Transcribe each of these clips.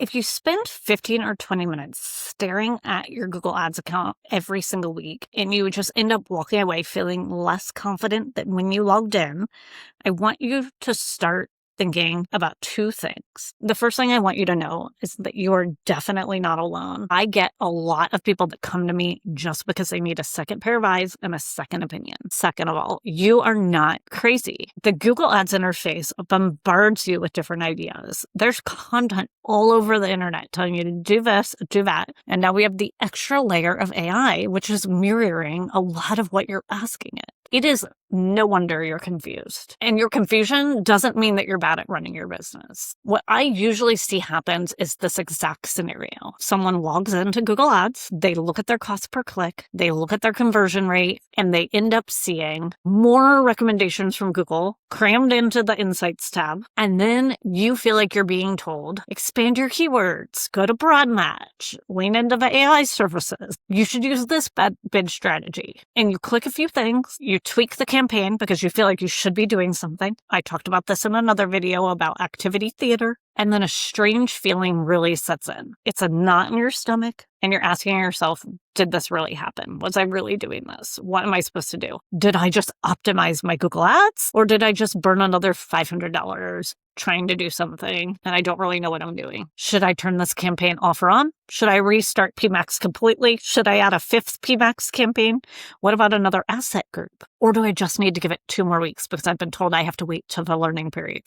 If you spend 15 or 20 minutes staring at your Google Ads account every single week and you just end up walking away feeling less confident than when you logged in, I want you to start thinking about two things. The first thing I want you to know is that you are definitely not alone. I get a lot of people that come to me just because they need a second pair of eyes and a second opinion. Second of all, you are not crazy. The Google Ads interface bombards you with different ideas. There's content all over the internet telling you to do this, do that. And now we have the extra layer of AI, which is mirroring a lot of what you're asking it. It is no wonder you're confused. And your confusion doesn't mean that you're bad at running your business. What I usually see happens is this exact scenario. Someone logs into Google Ads, they look at their cost per click, they look at their conversion rate, and they end up seeing more recommendations from Google crammed into the Insights tab. And then you feel like you're being told, expand your keywords, go to broad match, lean into the AI services. You should use this bid strategy. And you click a few things, you tweak the campaign because you feel like you should be doing something. I talked about this in another video about activity theater. And then a strange feeling really sets in. It's a knot in your stomach, and you're asking yourself, did this really happen? Was I really doing this? What am I supposed to do? Did I just optimize my Google Ads? Or did I just burn another $500 trying to do something and I don't really know what I'm doing? Should I turn this campaign off or on? Should I restart PMAX completely? Should I add a fifth PMAX campaign? What about another asset group? Or do I just need to give it 2 more weeks because I've been told I have to wait till the learning period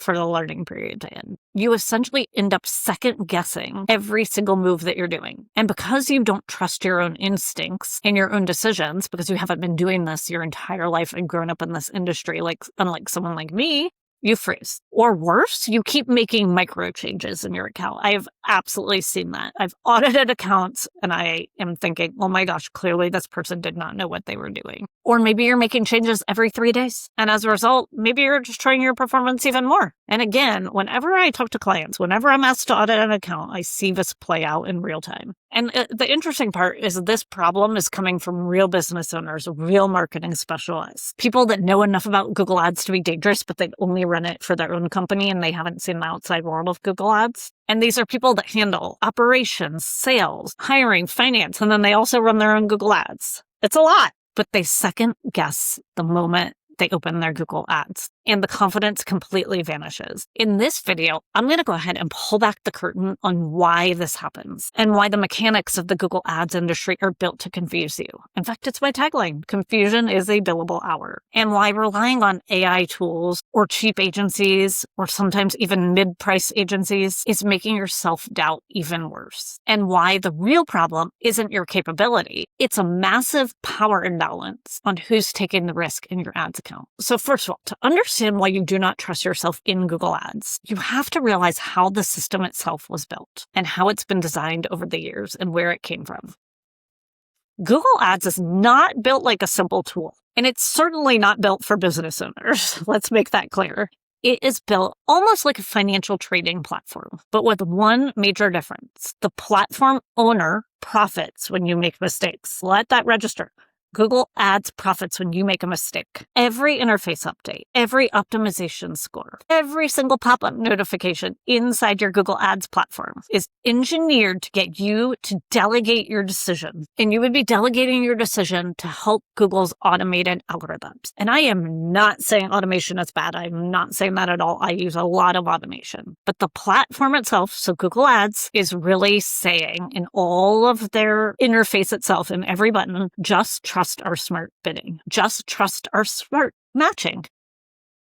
to end? You essentially end up second guessing every single move that you're doing. And because you don't trust your own instincts and your own decisions, because you haven't been doing this your entire life and grown up in this industry, unlike someone like me, you freeze. Or worse, you keep making micro changes in your account. I have absolutely seen that. I've audited accounts and I am thinking, oh my gosh, clearly this person did not know what they were doing. Or maybe you're making changes every 3 days. And as a result, maybe you're just trying your performance even more. And again, whenever I talk to clients, whenever I'm asked to audit an account, I see this play out in real time. And the interesting part is this problem is coming from real business owners, real marketing specialists, people that know enough about Google Ads to be dangerous, but they only run it for their own company and they haven't seen the outside world of Google Ads. And these are people that handle operations, sales, hiring, finance, and then they also run their own Google Ads. It's a lot, but they second guess the moment they open their Google Ads and the confidence completely vanishes. In this video, I'm going to go ahead and pull back the curtain on why this happens and why the mechanics of the Google Ads industry are built to confuse you. In fact, it's my tagline, confusion is a billable hour, and why relying on AI tools or cheap agencies or sometimes even mid-price agencies is making your self-doubt even worse, and why the real problem isn't your capability. It's a massive power imbalance on who's taking the risk in your ads account. So first of all, to understand why you do not trust yourself in Google Ads, you have to realize how the system itself was built and how it's been designed over the years and where it came from. Google Ads is not built like a simple tool, and it's certainly not built for business owners. Let's make that clear. It is built almost like a financial trading platform, but with one major difference. The platform owner profits when you make mistakes. Let that register. Google Ads profits when you make a mistake. Every interface update, every optimization score, every single pop-up notification inside your Google Ads platform is engineered to get you to delegate your decision. And you would be delegating your decision to help Google's automated algorithms. And I am not saying automation is bad. I'm not saying that at all. I use a lot of automation. But the platform itself, so Google Ads, is really saying in all of their interface itself, in every button, just trust our smart bidding. Just trust our smart matching.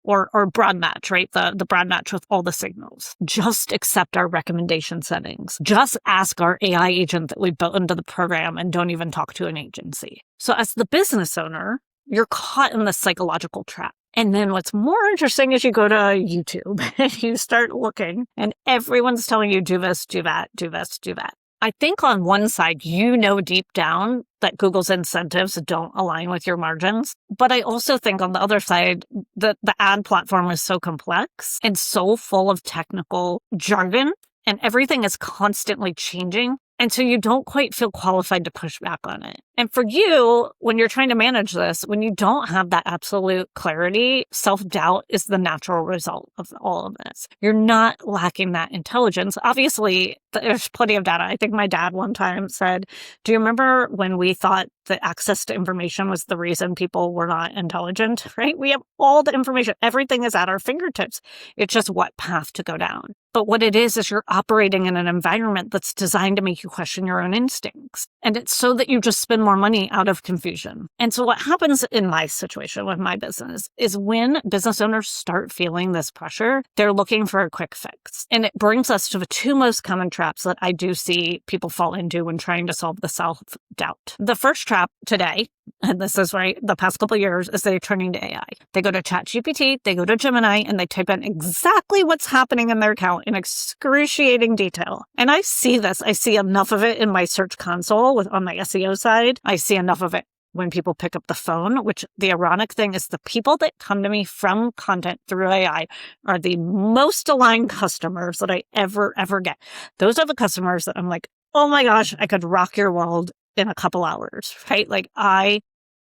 Or broad match, right? The broad match with all the signals. Just accept our recommendation settings. Just ask our AI agent that we built into the program and don't even talk to an agency. So as the business owner, you're caught in this psychological trap. And then what's more interesting is you go to YouTube and you start looking and everyone's telling you do this, do that, do this, do that. I think on one side, you know deep down that Google's incentives don't align with your margins. But I also think on the other side, that the ad platform is so complex and so full of technical jargon, and everything is constantly changing. And so you don't quite feel qualified to push back on it. And for you, when you're trying to manage this, when you don't have that absolute clarity, self-doubt is the natural result of all of this. You're not lacking that intelligence. Obviously, there's plenty of data. I think my dad one time said, do you remember when we thought that access to information was the reason people were not intelligent, right? We have all the information. Everything is at our fingertips. It's just what path to go down. But what it is you're operating in an environment that's designed to make you question your own instincts. And it's so that you just spend more money out of confusion. And so what happens in my situation with my business is when business owners start feeling this pressure, they're looking for a quick fix. And it brings us to the two most common traps that I do see people fall into when trying to solve the self-doubt. The first trap today, and this is right, the past couple of years, is they're turning to AI. They go to ChatGPT, they go to Gemini, and they type in exactly what's happening in their account in excruciating detail. And I see this. I see enough of it in my search console on my SEO side. I see enough of it when people pick up the phone, which the ironic thing is the people that come to me from content through AI are the most aligned customers that I ever get. Those are the customers that I'm like, oh my gosh, I could rock your world in a couple hours, right? Like I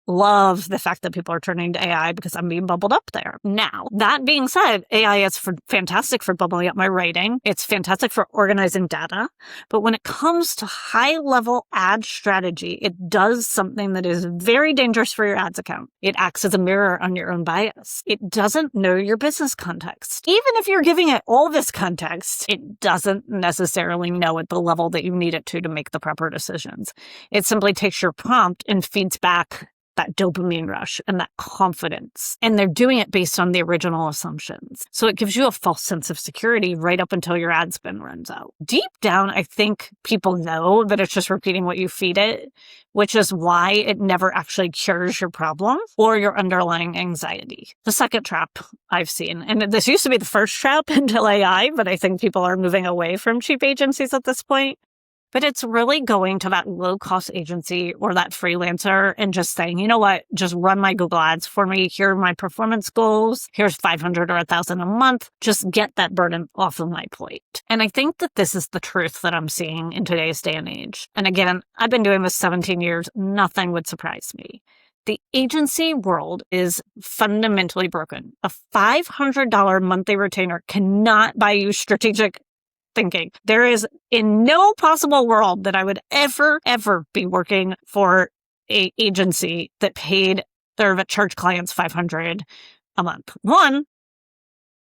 love the fact that people are turning to AI because I'm being bubbled up there. Now, that being said, AI is fantastic for bubbling up my writing. It's fantastic for organizing data. But when it comes to high-level ad strategy, it does something that is very dangerous for your ads account. It acts as a mirror on your own bias. It doesn't know your business context. Even if you're giving it all this context, it doesn't necessarily know at the level that you need it to make the proper decisions. It simply takes your prompt and feeds back that dopamine rush and that confidence. And they're doing it based on the original assumptions. So it gives you a false sense of security right up until your ad spend runs out. Deep down, I think people know that it's just repeating what you feed it, which is why it never actually cures your problem or your underlying anxiety. The second trap I've seen, and this used to be the first trap until AI, but I think people are moving away from cheap agencies at this point. But it's really going to that low-cost agency or that freelancer and just saying, you know what, just run my Google Ads for me. Here are my performance goals. Here's 500 or 1,000 a month. Just get that burden off of my plate. And I think that this is the truth that I'm seeing in today's day and age. And again, I've been doing this 17 years. Nothing would surprise me. The agency world is fundamentally broken. A $500 monthly retainer cannot buy you strategic thinking. There is in no possible world that I would ever be working for an agency that paid or that charged clients $500 a month. One,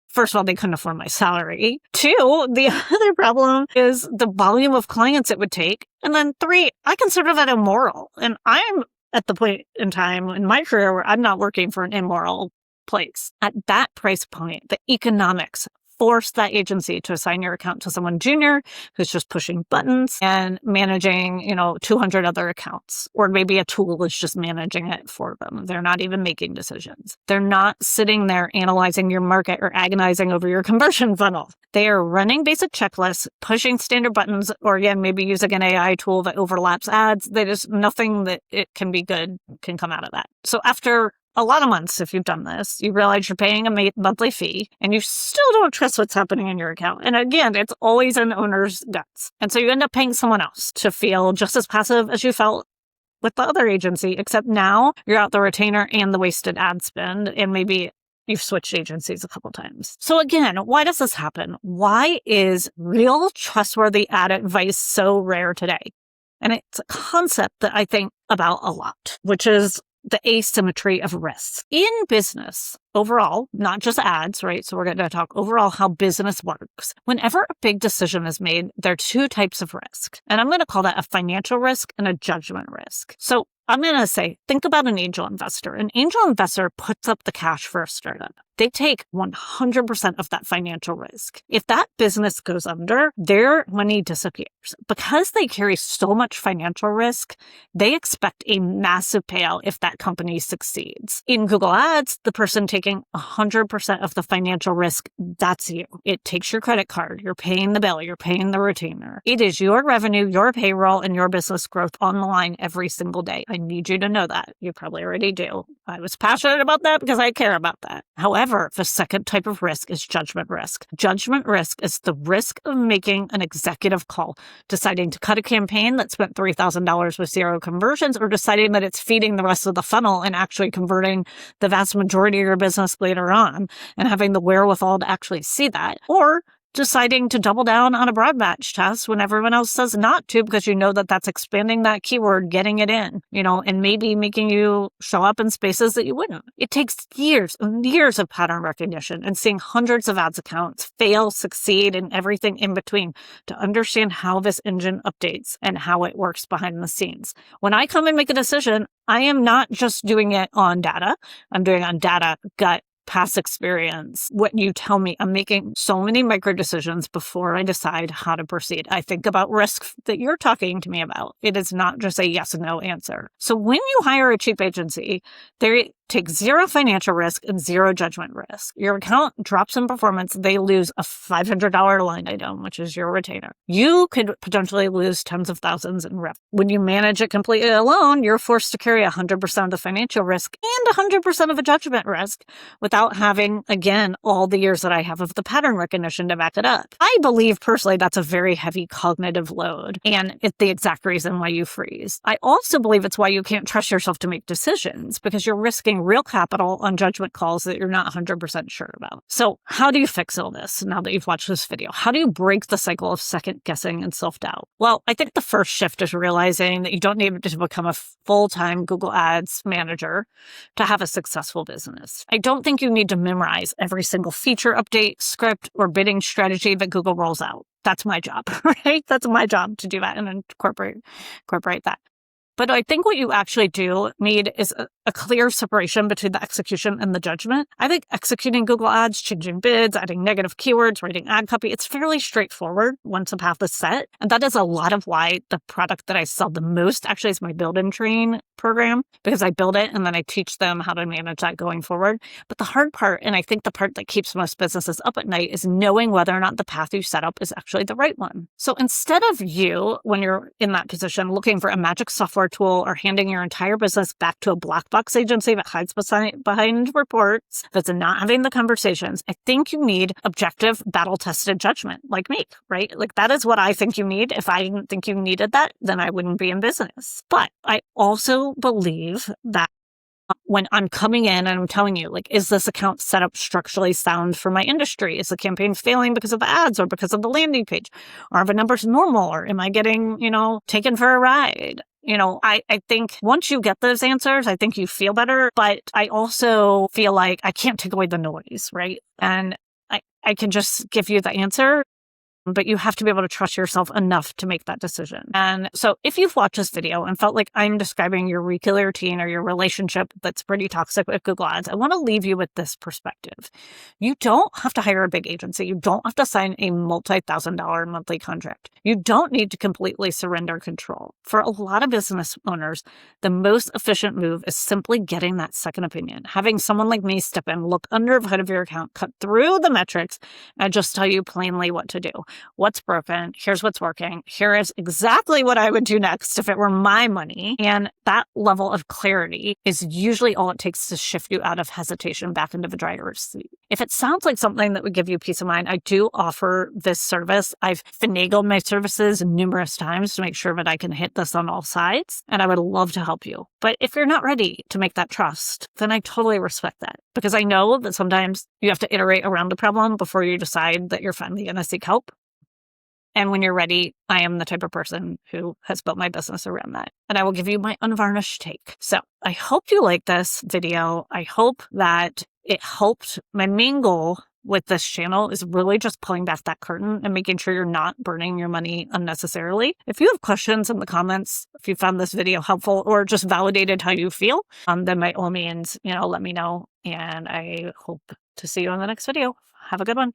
first of all, they couldn't afford my salary. Two, the other problem is the volume of clients it would take. And then three, I consider that immoral. And I'm at the point in time in my career where I'm not working for an immoral place. At that price point, the economics force that agency to assign your account to someone junior who's just pushing buttons and managing, 200 other accounts. Or maybe a tool is just managing it for them. They're not even making decisions. They're not sitting there analyzing your market or agonizing over your conversion funnel. They are running basic checklists, pushing standard buttons, or again, maybe using an AI tool that overlaps ads. There's nothing that it can be good can come out of that. So after a lot of months, if you've done this, you realize you're paying a monthly fee and you still don't trust what's happening in your account. And again, it's always an owner's guts. And so you end up paying someone else to feel just as passive as you felt with the other agency, except now you're out the retainer and the wasted ad spend, and maybe you've switched agencies a couple times. So again, why does this happen? Why is real trustworthy ad advice so rare today? And it's a concept that I think about a lot, which is the asymmetry of risks. In business, overall, not just ads, right? So we're going to talk overall how business works. Whenever a big decision is made, there are two types of risk. And I'm going to call that a financial risk and a judgment risk. So I'm going to say, think about an angel investor. An angel investor puts up the cash for a startup. They take 100% of that financial risk. If that business goes under, their money disappears. Because they carry so much financial risk, they expect a massive payout if that company succeeds. In Google Ads, the person taking 100% of the financial risk, that's you. It takes your credit card, you're paying the bill, you're paying the retainer. It is your revenue, your payroll, and your business growth on the line every single day. I need you to know that. You probably already do. I was passionate about that because I care about that. However, the second type of risk is judgment risk. Judgment risk is the risk of making an executive call, deciding to cut a campaign that spent $3,000 with 0 conversions, or deciding that it's feeding the rest of the funnel and actually converting the vast majority of your business later on, and having the wherewithal to actually see that. Or deciding to double down on a broad match test when everyone else says not to, because you know that that's expanding that keyword, getting it in, and maybe making you show up in spaces that you wouldn't. It takes years and years of pattern recognition and seeing hundreds of ads accounts fail, succeed, and everything in between to understand how this engine updates and how it works behind the scenes. When I come and make a decision, I am not just doing it on data. I'm doing it on data, gut, past experience, what you tell me. I'm making so many micro decisions before I decide how to proceed. I think about risks that you're talking to me about. It is not just a yes and no answer. So when you hire a cheap agency, they take zero financial risk and zero judgment risk. Your account drops in performance, they lose a $500 line item, which is your retainer. You could potentially lose tens of thousands in revenue. When you manage it completely alone, you're forced to carry 100% of the financial risk and 100% of the judgment risk without having, again, all the years that I have of the pattern recognition to back it up. I believe personally that's a very heavy cognitive load, and it's the exact reason why you freeze. I also believe it's why you can't trust yourself to make decisions, because you're risking real capital on judgment calls that you're not 100% sure about. So how do you fix all this now that you've watched this video? How do you break the cycle of second guessing and self-doubt? Well, I think the first shift is realizing that you don't need to become a full-time Google Ads manager to have a successful business. I don't think you need to memorize every single feature update, script, or bidding strategy that Google rolls out. That's my job, right? That's my job to do that and incorporate that. But I think what you actually do need is a clear separation between the execution and the judgment. I think executing Google Ads, changing bids, adding negative keywords, writing ad copy, it's fairly straightforward once a path is set. And that is a lot of why the product that I sell the most actually is my Build and Train program, because I build it and then I teach them how to manage that going forward. But the hard part, and I think the part that keeps most businesses up at night, is knowing whether or not the path you set up is actually the right one. So instead of you, when you're in that position, looking for a magic software tool or handing your entire business back to a black box agency that hides behind reports, that's not having the conversations, I think you need objective, battle-tested judgment like me, right? Like that is what I think you need. If I didn't think you needed that, then I wouldn't be in business. But I also believe that when I'm coming in and I'm telling you, like, is this account set up structurally sound for my industry? Is the campaign failing because of the ads or because of the landing page? Are the numbers normal, or am I getting, taken for a ride? I think once you get those answers, I think you feel better. But I also feel like I can't take away the noise, right? And I can just give you the answer, but you have to be able to trust yourself enough to make that decision. And so if you've watched this video and felt like I'm describing your weekly routine or your relationship that's pretty toxic with Google Ads, I want to leave you with this perspective. You don't have to hire a big agency. You don't have to sign a multi-$1,000 monthly contract. You don't need to completely surrender control. For a lot of business owners, the most efficient move is simply getting that second opinion, having someone like me step in, look under the hood of your account, cut through the metrics, and just tell you plainly what to do. What's broken? Here's what's working. Here is exactly what I would do next if it were my money. And that level of clarity is usually all it takes to shift you out of hesitation back into the driver's seat. If it sounds like something that would give you peace of mind, I do offer this service. I've finagled my services numerous times to make sure that I can hit this on all sides, and I would love to help you. But if you're not ready to make that trust, then I totally respect that, because I know that sometimes you have to iterate around the problem before you decide that you're finally going to seek help. And when you're ready, I am the type of person who has built my business around that. And I will give you my unvarnished take. So I hope you like this video. I hope that it helped. My main goal with this channel is really just pulling back that curtain and making sure you're not burning your money unnecessarily. If you have questions in the comments, if you found this video helpful or just validated how you feel, then by all means, let me know. And I hope to see you on the next video. Have a good one.